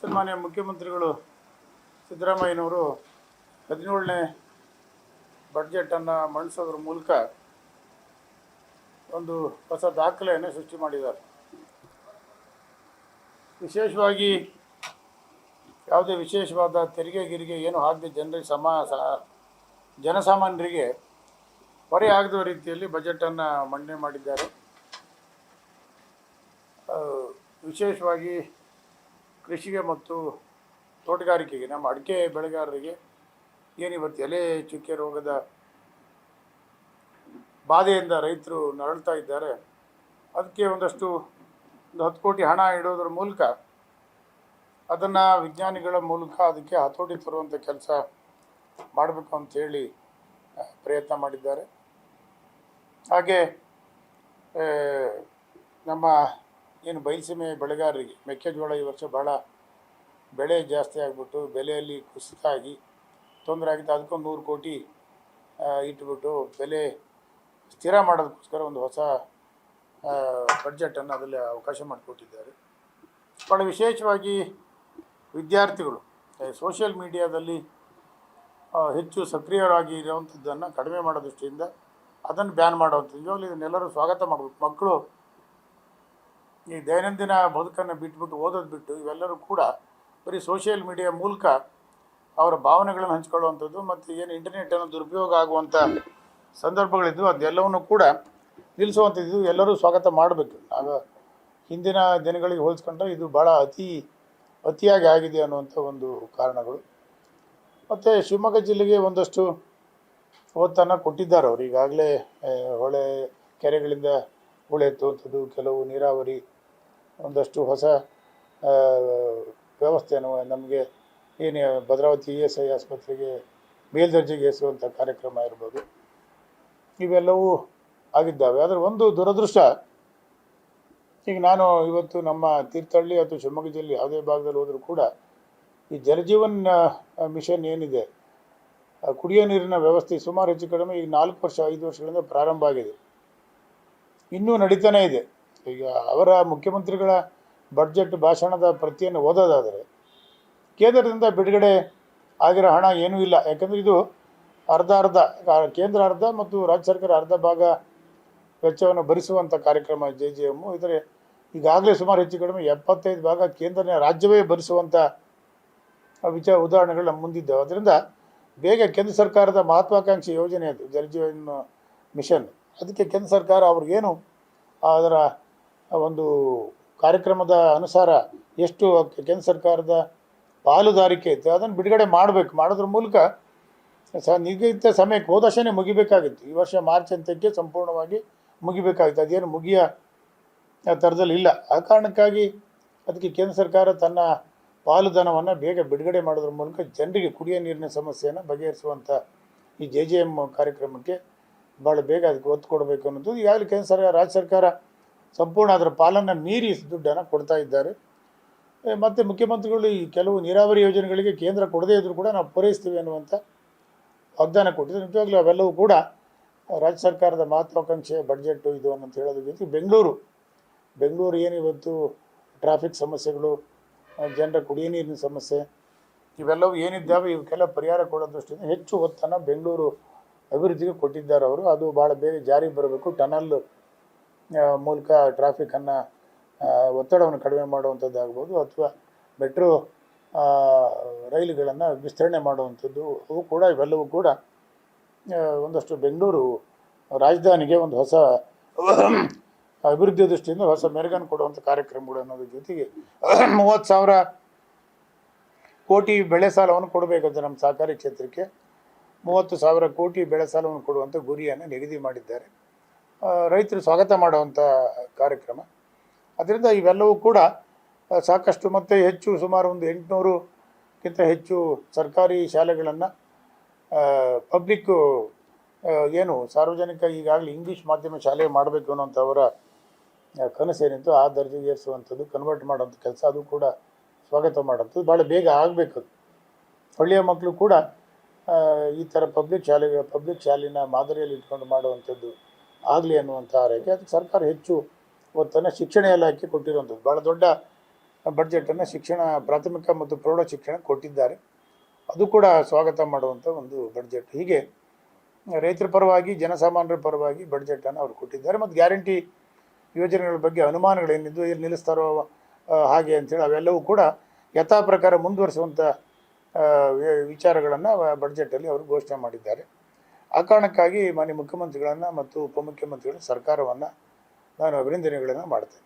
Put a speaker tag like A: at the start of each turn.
A: ಸನ್ಮಾನ್ಯ ಮುಖ್ಯಮಂತ್ರಿಗಳು ಸಿದ್ದರಾಮಯ್ಯನವರು 17ನೇ ಬಡ್ಜೆಟನ್ನು ಮಂಡಿಸೋದ್ರ ಮೂಲಕ ಒಂದು ಹೊಸ ದಾಖಲೆಯನ್ನು ಸೃಷ್ಟಿ ಮಾಡಿದ್ದಾರೆ. ವಿಶೇಷವಾಗಿ ಯಾವುದೇ ವಿಶೇಷವಾದ ತೆರಿಗೆ ಏನು ಆಗದೆ ಜನಸಾಮಾನ್ಯರಿಗೆ ಹೊರೆ ಆಗದ ರೀತಿಯಲ್ಲಿ ಬಜೆಟನ್ನು ಮಂಡನೆ ಮಾಡಿದ್ದಾರೆ. ವಿಶೇಷವಾಗಿ ಕೃಷಿಗೆ ಮತ್ತು ತೋಟಗಾರಿಕೆಗೆ, ನಮ್ಮ ಅಡಿಕೆ ಬೆಳೆಗಾರರಿಗೆ ಏನಿವತ್ತು ಎಲೆ ಚುಕ್ಕೆ ರೋಗದ ಬಾಧೆಯಿಂದ ರೈತರು ನರಳ್ತಾ ಇದ್ದಾರೆ, ಅದಕ್ಕೆ ಒಂದು 10 ಕೋಟಿ ಹಣ ಇಡೋದ್ರ ಮೂಲಕ ಅದನ್ನು ವಿಜ್ಞಾನಿಗಳ ಮೂಲಕ ಅದಕ್ಕೆ ಹತೋಟಿ ತರುವಂಥ ಕೆಲಸ ಮಾಡಬೇಕು ಅಂಥೇಳಿ ಪ್ರಯತ್ನ ಮಾಡಿದ್ದಾರೆ. ಹಾಗೆ ನಮ್ಮ ಏನು ಬಯಲುಸೀಮೆ ಬೆಳೆಗಾರರಿಗೆ ಮೆಕ್ಕೆಜೋಳ ಈ ವರ್ಷ ಭಾಳ ಬೆಳೆ ಜಾಸ್ತಿ ಆಗಿಬಿಟ್ಟು ಬೆಲೆಯಲ್ಲಿ ಕುಸಿತ ಆಗಿ ತೊಂದರೆ ಆಗಿತ್ತು. ಅದಕ್ಕೊಂದು 100 ಕೋಟಿ ಇಟ್ಬಿಟ್ಟು ಬೆಲೆ ಸ್ಥಿರ ಮಾಡೋದಕ್ಕೋಸ್ಕರ ಒಂದು ಹೊಸ ಬಡ್ಜೆಟನ್ನು ಅದರಲ್ಲಿ ಅವಕಾಶ ಮಾಡಿಕೊಟ್ಟಿದ್ದಾರೆ. ಭಾಳ ವಿಶೇಷವಾಗಿ ವಿದ್ಯಾರ್ಥಿಗಳು ಸೋಷಿಯಲ್ ಮೀಡಿಯಾದಲ್ಲಿ ಹೆಚ್ಚು ಸಕ್ರಿಯರಾಗಿ ಇರುವಂಥದ್ದನ್ನು ಕಡಿಮೆ ಮಾಡೋ ದೃಷ್ಟಿಯಿಂದ ಅದನ್ನು ಬ್ಯಾನ್ ಮಾಡುವಂಥದ್ದು. ಇವಾಗಲೂ ಇದನ್ನೆಲ್ಲರೂ ಸ್ವಾಗತ ಮಾಡಬೇಕು. ಮಕ್ಕಳು ಈ ದೈನಂದಿನ ಬದುಕನ್ನು ಬಿಟ್ಬಿಟ್ಟು ಓದೋದು ಬಿಟ್ಟು ಇವೆಲ್ಲರೂ ಕೂಡ ಬರೀ ಸೋಷಿಯಲ್ ಮೀಡಿಯಾ ಮೂಲಕ ಅವರ ಭಾವನೆಗಳನ್ನು ಹಂಚ್ಕೊಳ್ಳುವಂಥದ್ದು ಮತ್ತು ಏನು ಇಂಟರ್ನೆಟ್ಟನ್ನು ದುರುಪಯೋಗ ಆಗುವಂಥ ಸಂದರ್ಭಗಳಿದ್ದು ಅದೆಲ್ಲವನ್ನು ಕೂಡ ನಿಲ್ಲಿಸುವಂಥದ್ದು ಎಲ್ಲರೂ ಸ್ವಾಗತ ಮಾಡಬೇಕು. ಆಗ ಹಿಂದಿನ ದಿನಗಳಿಗೆ ಹೋಲಿಸ್ಕೊಂಡ್ರೆ ಇದು ಭಾಳ ಅತಿಯಾಗಿ ಆಗಿದೆ ಅನ್ನುವಂಥ ಒಂದು ಕಾರಣಗಳು. ಮತ್ತು ಶಿವಮೊಗ್ಗ ಜಿಲ್ಲೆಗೆ ಒಂದಷ್ಟು ಒತ್ತನ್ನು ಕೊಟ್ಟಿದ್ದಾರೆ ಅವರು. ಈಗಾಗಲೇ ಹೊಳೆ ಕೆರೆಗಳಿಂದ ಹೂಳು ಎತ್ತುವಂಥದ್ದು, ಕೆಲವು ನೀರಾವರಿ, ಒಂದಷ್ಟು ಹೊಸ ವ್ಯವಸ್ಥೆಯನ್ನು ನಮಗೆ ಏನು ಭದ್ರಾವತಿ ESI ಆಸ್ಪತ್ರೆಗೆ ಮೇಲ್ದರ್ಜೆಗೆ ಏರಿಸುವಂಥ ಕಾರ್ಯಕ್ರಮ ಇರ್ಬೋದು, ಇವೆಲ್ಲವೂ ಆಗಿದ್ದಾವೆ. ಆದರೆ ಒಂದು ದುರದೃಷ್ಟ, ಈಗ ನಾನು ಇವತ್ತು ನಮ್ಮ ತೀರ್ಥಹಳ್ಳಿ ಅಥವಾ ಶಿವಮೊಗ್ಗ ಜಿಲ್ಲೆ ಯಾವುದೇ ಭಾಗದಲ್ಲಿ ಹೋದರೂ ಕೂಡ ಈ ಜಲಜೀವನ್ ಮಿಷನ್ ಏನಿದೆ, ಕುಡಿಯೋ ನೀರಿನ ವ್ಯವಸ್ಥೆ ಸುಮಾರು ಹೆಚ್ಚು ಕಡಿಮೆ ಈಗ 4-5 ವರ್ಷಗಳಿಂದ ಪ್ರಾರಂಭ ಆಗಿದೆ, ಇನ್ನೂ ನಡೀತಾನೇ ಇದೆ. ಈಗ ಅವರ ಮುಖ್ಯಮಂತ್ರಿಗಳ ಬಡ್ಜೆಟ್ ಭಾಷಣದ ಪ್ರತಿಯನ್ನು ಓದೋದಾದರೆ ಕೇಂದ್ರದಿಂದ ಬಿಡುಗಡೆ ಆಗಿರೋ ಹಣ ಏನೂ ಇಲ್ಲ. ಯಾಕಂದರೆ ಇದು ಅರ್ಧ ಕೇಂದ್ರ ಅರ್ಧ ಮತ್ತು ರಾಜ್ಯ ಸರ್ಕಾರ ಅರ್ಧ ಭಾಗ ವೆಚ್ಚವನ್ನು ಭರಿಸುವಂಥ ಕಾರ್ಯಕ್ರಮ JJM. ಇದರ ಈಗಾಗಲೇ ಸುಮಾರು ಹೆಚ್ಚು ಕಡಿಮೆ 75 ಭಾಗ ರಾಜ್ಯವೇ ಭರಿಸುವಂಥ ಉದಾಹರಣೆಗಳು ನಮ್ಮ ಮುಂದಿದ್ದಾವೆ. ಅದರಿಂದ ಬೇಗ ಕೇಂದ್ರ ಸರ್ಕಾರದ ಮಹತ್ವಾಕಾಂಕ್ಷಿ ಯೋಜನೆ ಅದು ಜಲಜೀವನ್ ಮಿಷನ್. ಅದಕ್ಕೆ ಕೇಂದ್ರ ಸರ್ಕಾರ ಅವ್ರಿಗೇನು ಅದರ ಒಂದು ಕಾರ್ಯಕ್ರಮದ ಅನುಸಾರ ಎಷ್ಟು ಕೇಂದ್ರ ಸರ್ಕಾರದ ಪಾಲುದಾರಿಕೆ ಇತ್ತು ಅದನ್ನು ಬಿಡುಗಡೆ ಮಾಡೋದ್ರ ಮೂಲಕ ನಿಗದಿತ ಸಮಯಕ್ಕೆ ಹೋದ ವರ್ಷನೇ ಮುಗಿಬೇಕಾಗಿತ್ತು. ಈ ವರ್ಷ ಮಾರ್ಚ್ ಅಂತ್ಯಕ್ಕೆ ಸಂಪೂರ್ಣವಾಗಿ ಮುಗಿಬೇಕಾಗಿತ್ತು. ಅದೇನು ಮುಗಿಯ ಥರದಲ್ಲಿ ಇಲ್ಲ. ಆ ಕಾರಣಕ್ಕಾಗಿ ಅದಕ್ಕೆ ಕೇಂದ್ರ ಸರ್ಕಾರ ತನ್ನ ಪಾಲುಧನವನ್ನು ಬೇಗ ಬಿಡುಗಡೆ ಮಾಡೋದ್ರ ಮೂಲಕ ಜನರಿಗೆ ಕುಡಿಯೋ ನೀರಿನ ಸಮಸ್ಯೆಯನ್ನು ಬಗೆಹರಿಸುವಂಥ ಈ JJM ಕಾರ್ಯಕ್ರಮಕ್ಕೆ ಭಾಳ ಬೇಗ ಅದಕ್ಕೆ ಒತ್ತು ಕೊಡಬೇಕು ಅನ್ನೋದು. ಈಗಾಗಲೇ ಕೇಂದ್ರ ಸರ್ಕಾರ, ರಾಜ್ಯ ಸರ್ಕಾರ ಸಂಪೂರ್ಣ ಅದರ ಪಾಲನ್ನು ಮೀರಿ ದುಡ್ಡನ್ನು ಕೊಡ್ತಾ ಇದ್ದಾರೆ. ಮತ್ತು ಮುಖ್ಯಮಂತ್ರಿಗಳು ಈ ಕೆಲವು ನೀರಾವರಿ ಯೋಜನೆಗಳಿಗೆ ಕೇಂದ್ರ ಕೊಡದೇ ಇದ್ದರೂ ಕೂಡ ನಾವು ಪೂರೈಸ್ತೀವಿ ಅನ್ನುವಂಥ ವಾಗ್ದಾನ ಕೊಟ್ಟಿದ್ದಾರೆ. ನಿಜವಾಗ್ಲೂ ಅವೆಲ್ಲವೂ ಕೂಡ ರಾಜ್ಯ ಸರ್ಕಾರದ ಮಹತ್ವಾಕಾಂಕ್ಷೆಯ ಬಡ್ಜೆಟ್ಟು ಇದು ಅಂತ ಹೇಳೋದ್ರ ಜೊತೆಗೆ ಬೆಂಗಳೂರು ಏನು ಇವತ್ತು ಟ್ರಾಫಿಕ್ ಸಮಸ್ಯೆಗಳು, ಜನರ ಕುಡಿಯೋ ನೀರಿನ ಸಮಸ್ಯೆ, ಇವೆಲ್ಲವೂ ಏನಿದ್ದಾವೆ ಇವಕ್ಕೆಲ್ಲ ಪರಿಹಾರ ಕೊಡೋ ದೃಷ್ಟಿಯಿಂದ ಹೆಚ್ಚು ಒತ್ತನ್ನು ಬೆಂಗಳೂರು ಅಭಿವೃದ್ಧಿಗೆ ಕೊಟ್ಟಿದ್ದಾರೆ ಅವರು. ಅದು ಭಾಳ ಬೇಗ ಜಾರಿಗೆ ಬರಬೇಕು. ಟನಲ್ ಮೂಲಕ ಟ್ರಾಫಿಕನ್ನು ಒತ್ತಡವನ್ನು ಕಡಿಮೆ ಮಾಡುವಂಥದ್ದಾಗ್ಬೋದು, ಅಥವಾ ಮೆಟ್ರೋ ರೈಲುಗಳನ್ನು ವಿಸ್ತರಣೆ ಮಾಡುವಂಥದ್ದು, ಇವೆಲ್ಲವೂ ಕೂಡ ಒಂದಷ್ಟು ಬೆಂಗಳೂರು ರಾಜಧಾನಿಗೆ ಒಂದು ಹೊಸ ಅಭಿವೃದ್ಧಿ ದೃಷ್ಟಿಯಿಂದ ಹೊಸ ಮೆರುಗನ್ನು ಕೊಡುವಂಥ ಕಾರ್ಯಕ್ರಮಗಳು ಅನ್ನೋದ್ರ ಜೊತೆಗೆ 30,000 ಕೋಟಿ ಬೆಳೆ ಸಾಲವನ್ನು ಕೊಡಬೇಕಂತ ನಮ್ಮ ಸಹಕಾರಿ ಕ್ಷೇತ್ರಕ್ಕೆ 30,000 ಕೋಟಿ ಬೆಳೆ ಸಾಲವನ್ನು ಕೊಡುವಂಥ ಗುರಿಯನ್ನು ನಿಗದಿ ಮಾಡಿದ್ದಾರೆ. ರೈತರು ಸ್ವಾಗತ ಮಾಡುವಂಥ ಕಾರ್ಯಕ್ರಮ. ಅದರಿಂದ ಇವೆಲ್ಲವೂ ಕೂಡ ಸಾಕಷ್ಟು ಮತ್ತು ಹೆಚ್ಚು ಸುಮಾರು ಒಂದು 800ಕ್ಕಿಂತ ಹೆಚ್ಚು ಸರ್ಕಾರಿ ಶಾಲೆಗಳನ್ನು ಪಬ್ಲಿಕ್ಕು ಏನು ಸಾರ್ವಜನಿಕ ಈಗಾಗಲೇ ಇಂಗ್ಲೀಷ್ ಮಾಧ್ಯಮ ಶಾಲೆ ಮಾಡಬೇಕು ಅನ್ನೋಂಥ ಅವರ ಕನಸೇನಿತ್ತು ಆ ದರ್ಜೆಗೆ ಏರಿಸುವಂಥದ್ದು, ಕನ್ವರ್ಟ್ ಮಾಡೋಂಥ ಕೆಲಸ, ಅದು ಕೂಡ ಸ್ವಾಗತ ಮಾಡೋಂಥದ್ದು ಭಾಳ ಬೇಗ ಆಗಬೇಕು. ಹಳ್ಳಿಯ ಮಕ್ಕಳು ಕೂಡ ಈ ಥರ ಪಬ್ಲಿಕ್ ಶಾಲೆನ ಮಾದರಿಯಲ್ಲಿ ಇಟ್ಕೊಂಡು ಮಾಡುವಂಥದ್ದು ಆಗಲಿ ಅನ್ನುವಂಥ ಆರೈಕೆ. ಅದಕ್ಕೆ ಸರ್ಕಾರ ಹೆಚ್ಚು ಒತ್ತನ್ನು ಶಿಕ್ಷಣ ಇಲಾಖೆ ಕೊಟ್ಟಿರುವಂಥದ್ದು. ಭಾಳ ದೊಡ್ಡ ಬಡ್ಜೆಟನ್ನು ಶಿಕ್ಷಣ ಪ್ರಾಥಮಿಕ ಮತ್ತು ಪ್ರೌಢ ಶಿಕ್ಷಣ ಕೊಟ್ಟಿದ್ದಾರೆ. ಅದು ಕೂಡ ಸ್ವಾಗತ ಮಾಡುವಂಥ ಒಂದು ಬಡ್ಜೆಟ್. ಹೀಗೆ ರೈತರ ಪರವಾಗಿ ಜನಸಾಮಾನ್ಯರ ಪರವಾಗಿ ಬಡ್ಜೆಟನ್ನು ಅವರು ಕೊಟ್ಟಿದ್ದಾರೆ. ಮತ್ತು ಗ್ಯಾರಂಟಿ ಯೋಜನೆಗಳ ಬಗ್ಗೆ ಅನುಮಾನಗಳೇನಿದ್ದು ಎಲ್ಲಿ ನಿಲ್ಲಿಸ್ತಾರೋ ಹಾಗೆ ಅಂಥೇಳಿ ಅವೆಲ್ಲವೂ ಕೂಡ ಯಥಾ ಪ್ರಕಾರ ಮುಂದುವರಿಸುವಂಥ ವಿಚಾರಗಳನ್ನು ಬಡ್ಜೆಟಲ್ಲಿ ಅವರು ಘೋಷಣೆ ಮಾಡಿದ್ದಾರೆ. ಆ ಕಾರಣಕ್ಕಾಗಿ ಮಾನ್ಯ ಮುಖ್ಯಮಂತ್ರಿಗಳನ್ನು ಮತ್ತು ಉಪಮುಖ್ಯಮಂತ್ರಿಗಳ ಸರ್ಕಾರವನ್ನು ನಾನು ಅಭಿನಂದನೆಗಳನ್ನು ಮಾಡ್ತೇನೆ.